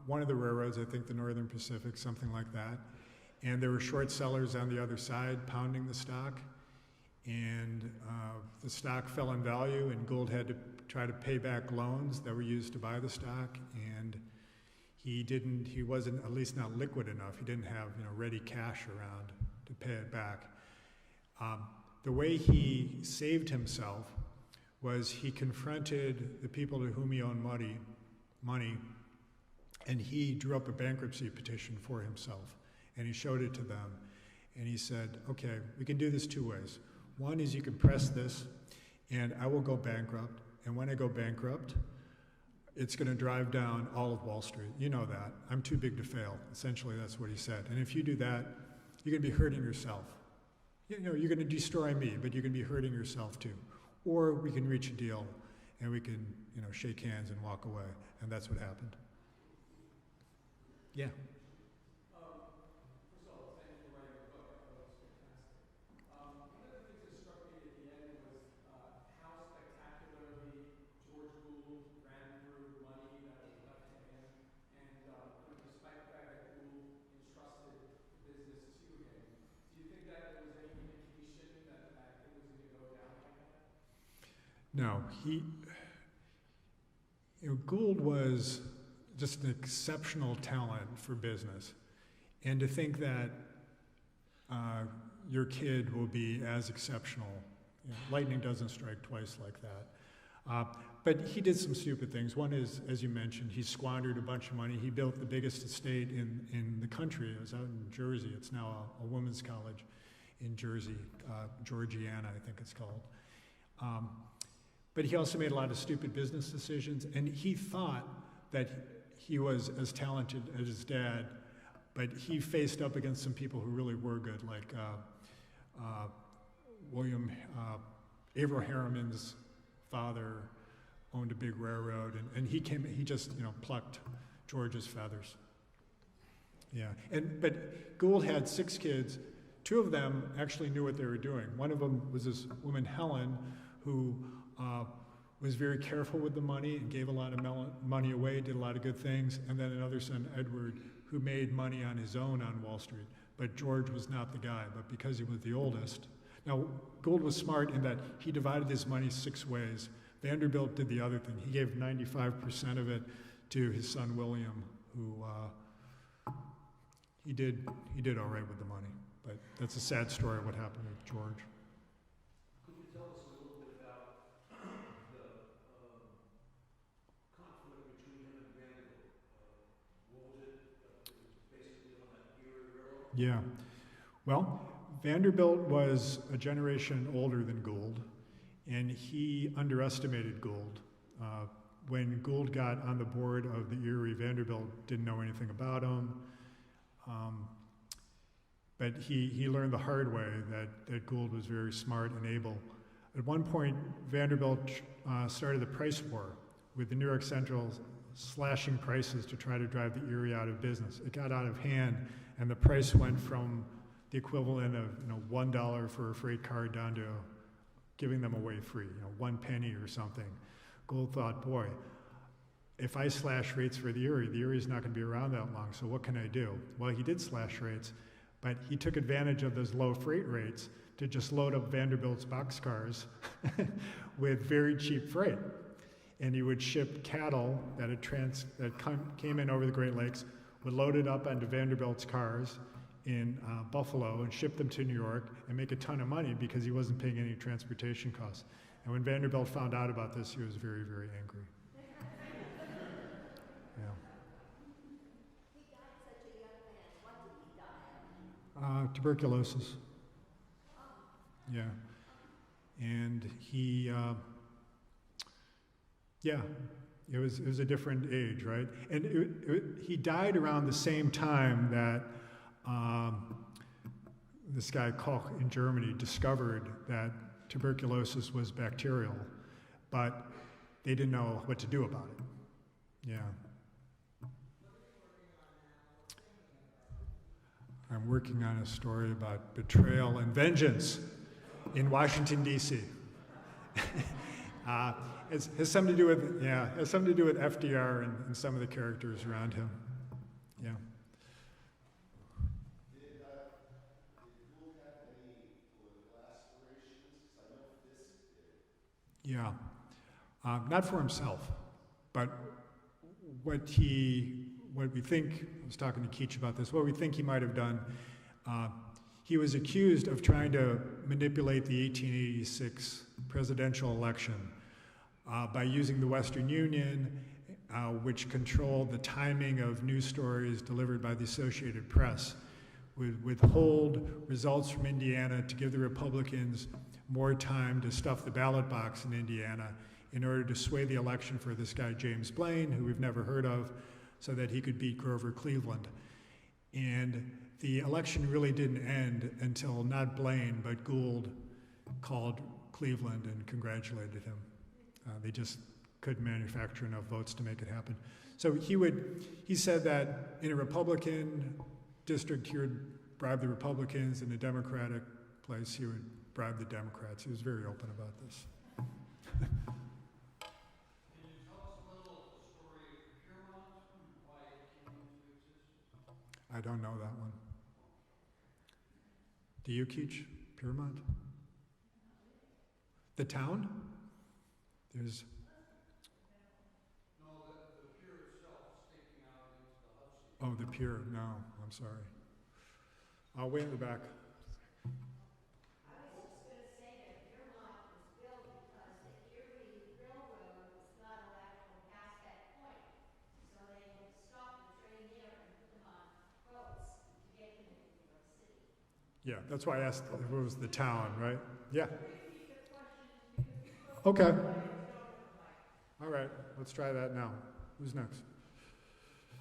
one of the railroads, I think the Northern Pacific, something like that. And there were short sellers on the other side pounding the stock. And the stock fell in value, and Gould had to try to pay back loans that were used to buy the stock. And he wasn't, at least not liquid enough. He didn't have ready cash around to pay it back. The way he saved himself was he confronted the people to whom he owed money And he drew up a bankruptcy petition for himself, and he showed it to them. And he said, okay, we can do this two ways. One is you can press this, and I will go bankrupt. And when I go bankrupt, it's going to drive down all of Wall Street. You know that. I'm too big to fail. Essentially, that's what he said. And if you do that, you're going to be hurting yourself. You know, you're going to destroy me, but you're going to be hurting yourself too. Or we can reach a deal, and we can, you know, shake hands and walk away. And that's what happened. Yeah. First of all, thank you for writing the book. I thought it was fantastic. One of the things that struck me at the end was how spectacularly George Gould ran through money that was left to him, and despite the fact that Gould entrusted the business to him, do you think that there was any indication that it was going to go down like that? No, Gould was just an exceptional talent for business. And to think that your kid will be as exceptional, lightning doesn't strike twice like that. But he did some stupid things. One is, as you mentioned, he squandered a bunch of money. He built the biggest estate in the country. It was out in Jersey. It's now a women's college in Jersey, Georgiana, I think it's called. But he also made a lot of stupid business decisions, and he thought that he was as talented as his dad, but he faced up against some people who really were good, like Averill Harriman's father owned a big railroad, and he just plucked George's feathers. Yeah, but Gould had 6 kids. 2 of them actually knew what they were doing. One of them was this woman, Helen, who was very careful with the money and gave a lot of money away, did a lot of good things. And then another son, Edward, who made money on his own on Wall Street. But George was not the guy, but because he was the oldest. Now, Gould was smart in that he divided his money 6 ways. Vanderbilt did the other thing. He gave 95% of it to his son, William, who he did all right with the money. But that's a sad story of what happened with George. Could you tell us a little bit about the conflict between him and Vanderbilt? What was it? It was basically on that Erie Railroad? Yeah. Well, Vanderbilt was a generation older than Gould, and he underestimated Gould. When Gould got on the board of the Erie, Vanderbilt didn't know anything about him. But he learned the hard way that Gould was very smart and able. At one point, Vanderbilt started the price war with the New York Central slashing prices to try to drive the Erie out of business. It got out of hand, and the price went from the equivalent of $1 for a freight car down to giving them away free, 1 penny or something. Gould thought, boy, if I slash rates for the Erie's not going to be around that long, so what can I do? Well, he did slash rates, but he took advantage of those low freight rates to just load up Vanderbilt's boxcars with very cheap freight. And he would ship cattle that came in over the Great Lakes, would load it up onto Vanderbilt's cars in Buffalo and ship them to New York and make a ton of money because he wasn't paying any transportation costs. And when Vanderbilt found out about this, he was very, very angry. Yeah. He died such a young man. What did he die of? Tuberculosis. Yeah. And he, it was a different age, right? And he died around the same time that this guy Koch in Germany discovered that tuberculosis was bacterial, but they didn't know what to do about it. Yeah. I'm working on a story about betrayal and vengeance in Washington, D.C. It has something to do with FDR and some of the characters around him. Yeah. Did Gould have any political aspirations? Because I know Fisk did. Yeah. Not for himself, but what we think, I was talking to Keach about this, what we think he might have done, he was accused of trying to manipulate the 1886 presidential election by using the Western Union which controlled the timing of news stories delivered by the Associated Press, would withhold results from Indiana to give the Republicans more time to stuff the ballot box in Indiana in order to sway the election for this guy, James Blaine, who we've never heard of, so that he could beat Grover Cleveland. And the election really didn't end until not Blaine, but Gould called Cleveland and congratulated him. They just couldn't manufacture enough votes to make it happen. So he said that in a Republican district, he would bribe the Republicans. In a Democratic place, he would bribe the Democrats. He was very open about this. Can you tell us a little of the story of Piermont, why it came into existence? I don't know that one. Do you, Keach? Piermont? The town? There's... No, the pier itself sticking out into the Hudson. Oh, the pier. No, I'm sorry. I'll way in the back. I was just going to say that Piermont was built because the Erie Railroad was not allowed to go past that point. So they had to stop the train there and put them on boats to get them into New York City. Yeah, that's why I asked if it was the town, right? Yeah. Okay. All right, let's try that now. Who's next?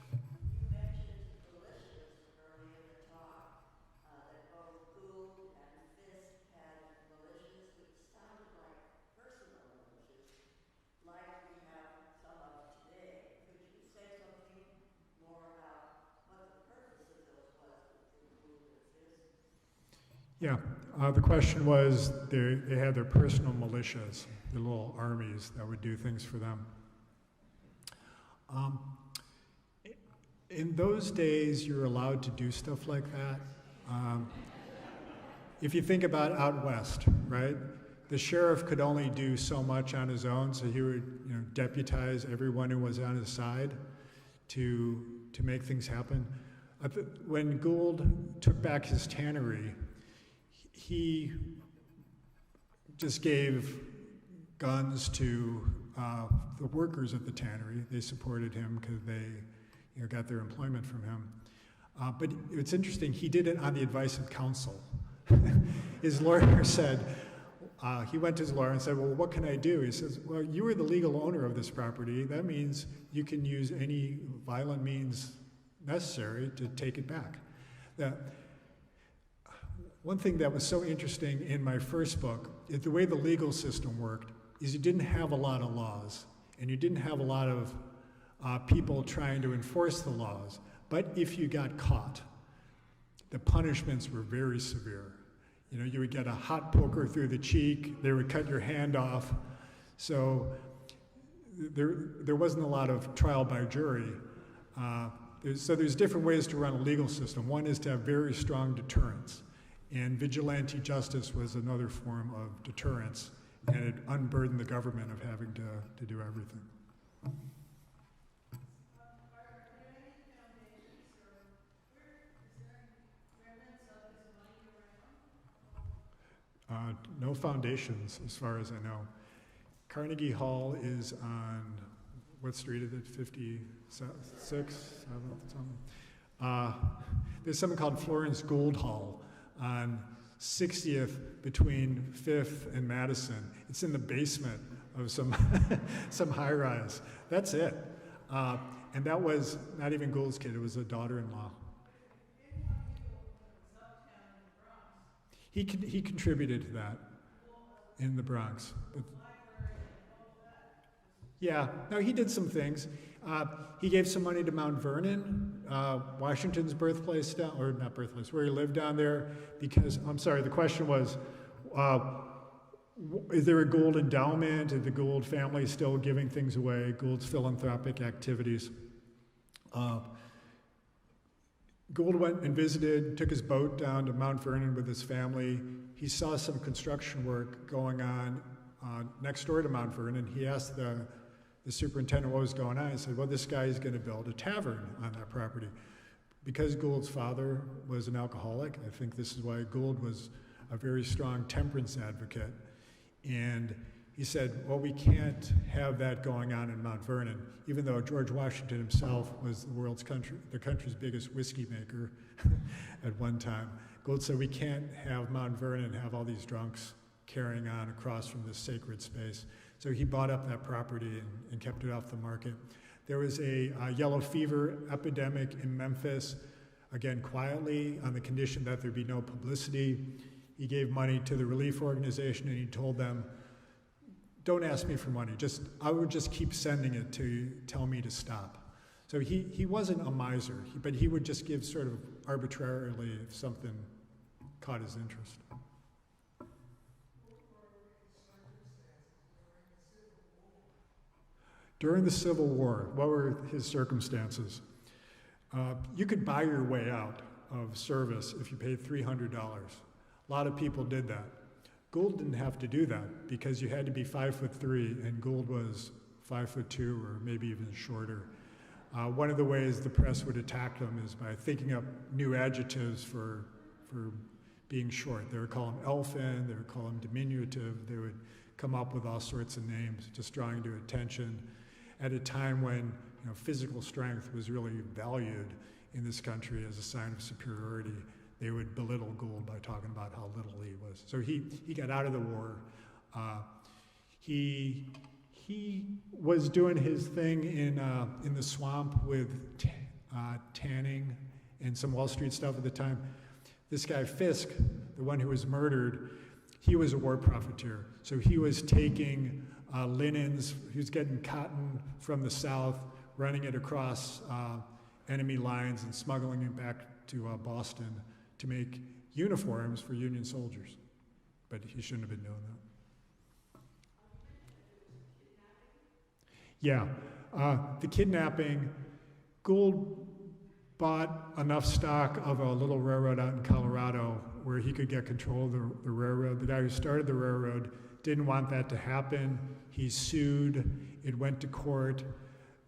You mentioned militias earlier in the talk, that both Gould and Fisk had militias, which sounded like personal militias, like we have some of today. Could you say something more about what the purpose of those was between Gould and Fisk? Yeah, the question was they had their personal militias, their little armies that would do things for them. In those days, you're allowed to do stuff like that. If you think about out west, right? The sheriff could only do so much on his own, so he would, deputize everyone who was on his side to make things happen. When Gould took back his tannery, he just gave guns to the workers at the tannery. They supported him because they got their employment from him. But it's interesting, he did it on the advice of counsel. His lawyer said, he went to his lawyer and said, well, what can I do? He says, well, you are the legal owner of this property. That means you can use any violent means necessary to take it back. One thing that was so interesting in my first book is the way the legal system worked is you didn't have a lot of laws, and you didn't have a lot of people trying to enforce the laws. But if you got caught, the punishments were very severe. You would get a hot poker through the cheek, they would cut your hand off. So there wasn't a lot of trial by jury. There's different ways to run a legal system. One is to have very strong deterrence. And vigilante justice was another form of deterrence, and it unburdened the government of having to do everything. No foundations, as far as I know. Carnegie Hall is on, what street is it, 56, 7th? There's something called Florence Gould Hall on 60th between 5th and Madison. It's in the basement of some high-rise. That's it. And that was not even Gould's kid, it was a daughter-in-law. He contributed to that in the Bronx. Yeah, no, he did some things. He gave some money to Mount Vernon, Washington's birthplace, or not birthplace, where he lived down there, because, I'm sorry, the question was, is there a Gould endowment? Is the Gould family still giving things away? Gould's philanthropic activities. Gould went and visited, took his boat down to Mount Vernon with his family. He saw some construction work going on next door to Mount Vernon. He asked the superintendent what was going on. He said, well, this guy is going to build a tavern on that property. Because Gould's father was an alcoholic, I think this is why Gould was a very strong temperance advocate. And he said, well, we can't have that going on in Mount Vernon, even though George Washington himself was the country's biggest whiskey maker at one time. Gould said, we can't have Mount Vernon have all these drunks carrying on across from this sacred space. So he bought up that property and kept it off the market. There was a yellow fever epidemic in Memphis, again, quietly, on the condition that there be no publicity. He gave money to the relief organization, and he told them, don't ask me for money. I would just keep sending it to tell me to stop. So he wasn't a miser, but he would just give sort of arbitrarily if something caught his interest. During the Civil War, what were his circumstances? You could buy your way out of service if you paid $300. A lot of people did that. Gould didn't have to do that because you had to be 5'3", and Gould was 5'2", or maybe even shorter. One of the ways the press would attack him is by thinking up new adjectives for being short. They would call him elfin, they would call him diminutive, they would come up with all sorts of names, just drawing to attention at a time when physical strength was really valued in this country as a sign of superiority. They would belittle Gould by talking about how little he was. So he got out of the war. He was doing his thing in the swamp with tanning and some Wall Street stuff at the time. This guy Fisk, the one who was murdered, he was a war profiteer. So he was taking linens, he was getting cotton from the South, running it across enemy lines and smuggling it back to Boston to make uniforms for Union soldiers. But he shouldn't have been doing that. Yeah, the kidnapping, Gould bought enough stock of a little railroad out in Colorado where he could get control of the railroad. The guy who started the railroad didn't want that to happen. He sued. It went to court.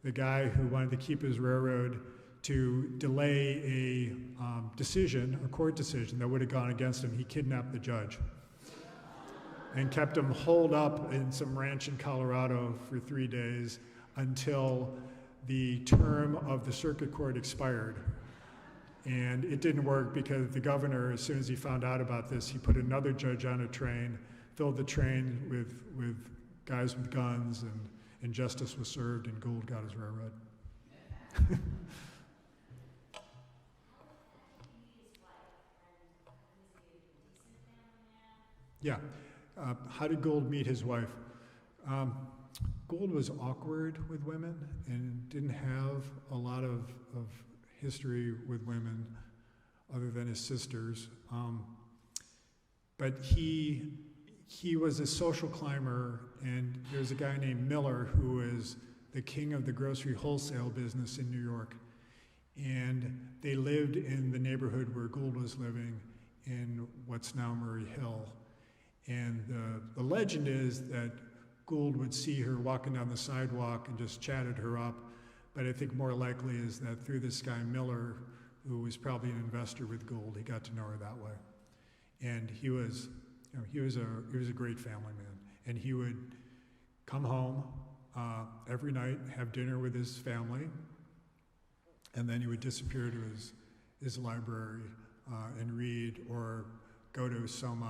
The guy who wanted to keep his railroad to delay a court decision that would have gone against him, he kidnapped the judge and kept him holed up in some ranch in Colorado for 3 days until the term of the circuit court expired. And it didn't work because the governor, as soon as he found out about this, he put another judge on a train, filled the train with guys with guns, and justice was served, and Gould got his railroad. Yeah. How did Gould meet his wife? Gould was awkward with women and didn't have a lot of history with women other than his sisters. But he was a social climber, and there's a guy named Miller who is the king of the grocery wholesale business in New York. And they lived in the neighborhood where Gould was living in what's now Murray Hill. And the legend is that Gould would see her walking down the sidewalk and just chatted her up. But I think more likely is that through this guy Miller, who was probably an investor with Gould, he got to know her that way. And he was a great family man. And he would come home every night, have dinner with his family, and then he would disappear to his library and read, or go to some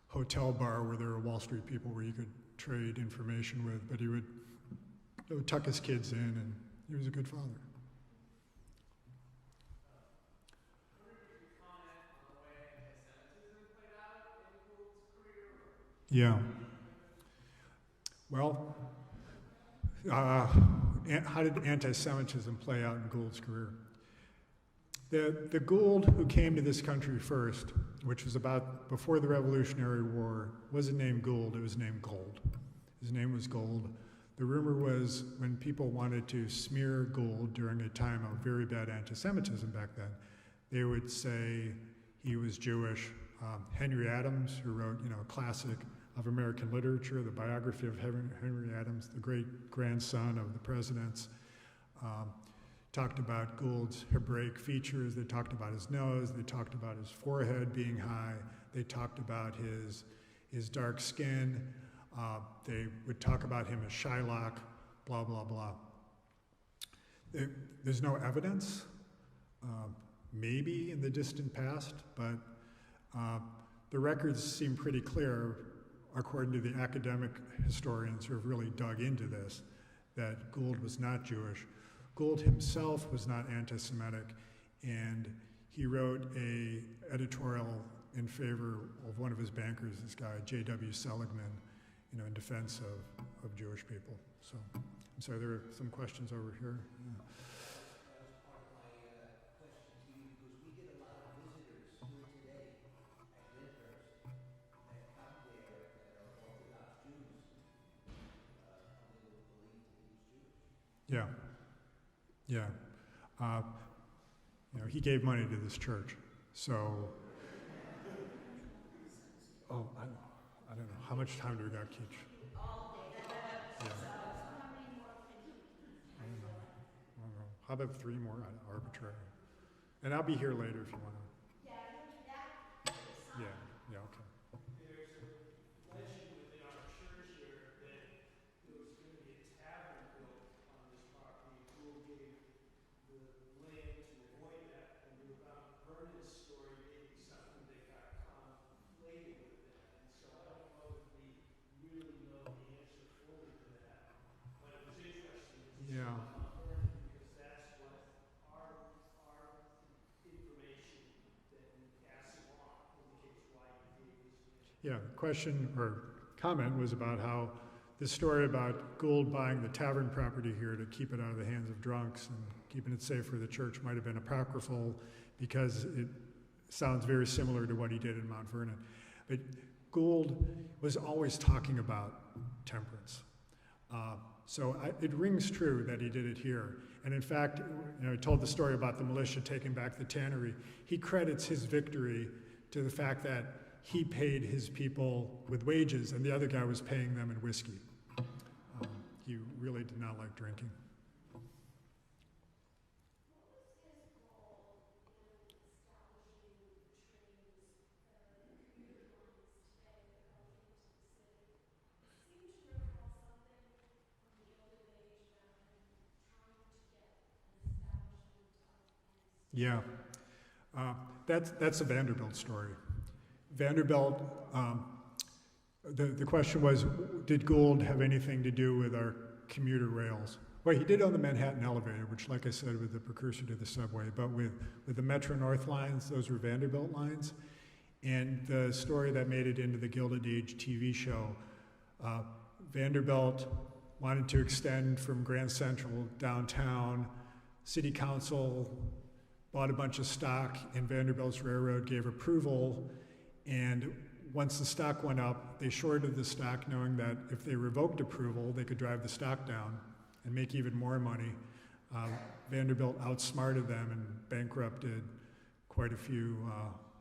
hotel bar where there were Wall Street people where he could trade information with, but he would tuck his kids in, and he was a good father. Yeah. Well, how did anti-Semitism play out in Gould's career? The Gould who came to this country first, which was about before the Revolutionary War, wasn't named Gould, it was named Gould. His name was Gould. The rumor was when people wanted to smear Gould during a time of very bad anti-Semitism back then, they would say he was Jewish. Henry Adams, who wrote a classic of American literature, the biography of Henry Adams, the great-grandson of the presidents, talked about Gould's Hebraic features. They talked about his nose. They talked about his forehead being high. They talked about his dark skin. They would talk about him as Shylock, blah, blah, blah. There's no evidence, maybe in the distant past, but the records seem pretty clear, according to the academic historians who have really dug into this, that Gould was not Jewish. Gould himself was not anti-Semitic, and he wrote an editorial in favor of one of his bankers, this guy, J.W. Seligman, in defense of Jewish people. So, I'm sorry, there are some questions over here. Yeah. That was part of my question to you, because we get a lot of visitors still today at Lyndhurst that come there that are Orthodox Jews, and they will believe that he was Jewish. Yeah. Yeah. He gave money to this church. So, I don't know. How much time do we got, Keach? Yeah. I don't know. How about 3 more arbitrary? And I'll be here later if you want to. Yeah, okay. There's a legend within our church here that there was going to be a tavern built on this property. Gould gave the land to avoid that, and the about Vernon's story may be something that got conflated with that. And so I don't know if we really know the answer fully to that. But it was interesting. Yeah. About Vernon, because that's what our information that we pass along indicates why he gave this land. Yeah, the question or comment was about how the story about Gould buying the tavern property here to keep it out of the hands of drunks and keeping it safe for the church might have been apocryphal because it sounds very similar to what he did in Mount Vernon. But Gould was always talking about temperance. So it rings true that he did it here. And in fact, he told the story about the militia taking back the tannery. He credits his victory to the fact that he paid his people with wages and the other guy was paying them in whiskey. He really did not like drinking. Yeah, that's a Vanderbilt story. Vanderbilt, the question was, did Gould have anything to do with our commuter rails? Well, he did own the Manhattan elevator, which, like I said, was the precursor to the subway. But with the Metro-North lines, those were Vanderbilt lines. And the story that made it into the Gilded Age TV show, Vanderbilt wanted to extend from Grand Central downtown. City Council bought a bunch of stock, and Vanderbilt's railroad gave approval. And once the stock went up, they shorted the stock, knowing that if they revoked approval, they could drive the stock down and make even more money. Vanderbilt outsmarted them and bankrupted quite a few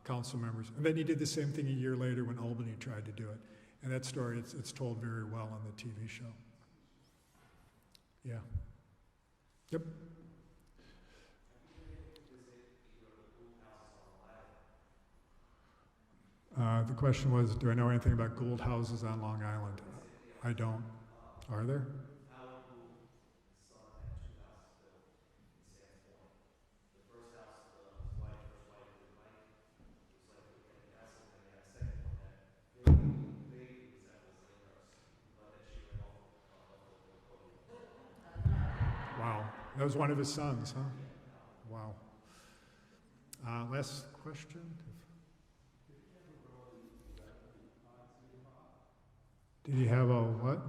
council members. And then he did the same thing a year later when Albany tried to do it. And that story, it's told very well on the TV show. Yeah. Yep. The question was, do I know anything about Gould houses on Long Island? I don't. Are there? Wow. That was one of his sons, huh? Wow. Last question? Did he have a what? Did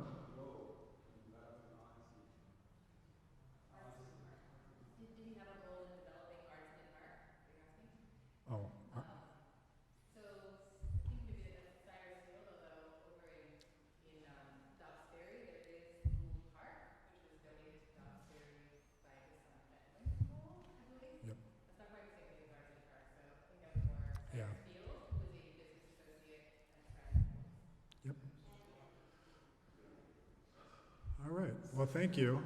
he have a role in developing arts in art? Are you asking? Oh. So I think maybe a Cyrus Field, although over in Dobbs Ferry there is Gould Park, which was donated to Dobbs Ferry by his son Edwin Gould, I believe. Yep. That's not quite the same thing as arts in park, so I think that was more Yeah. Cyrus Field, who was a business associate and friend of Gould's. Yep. All right. Well, thank you.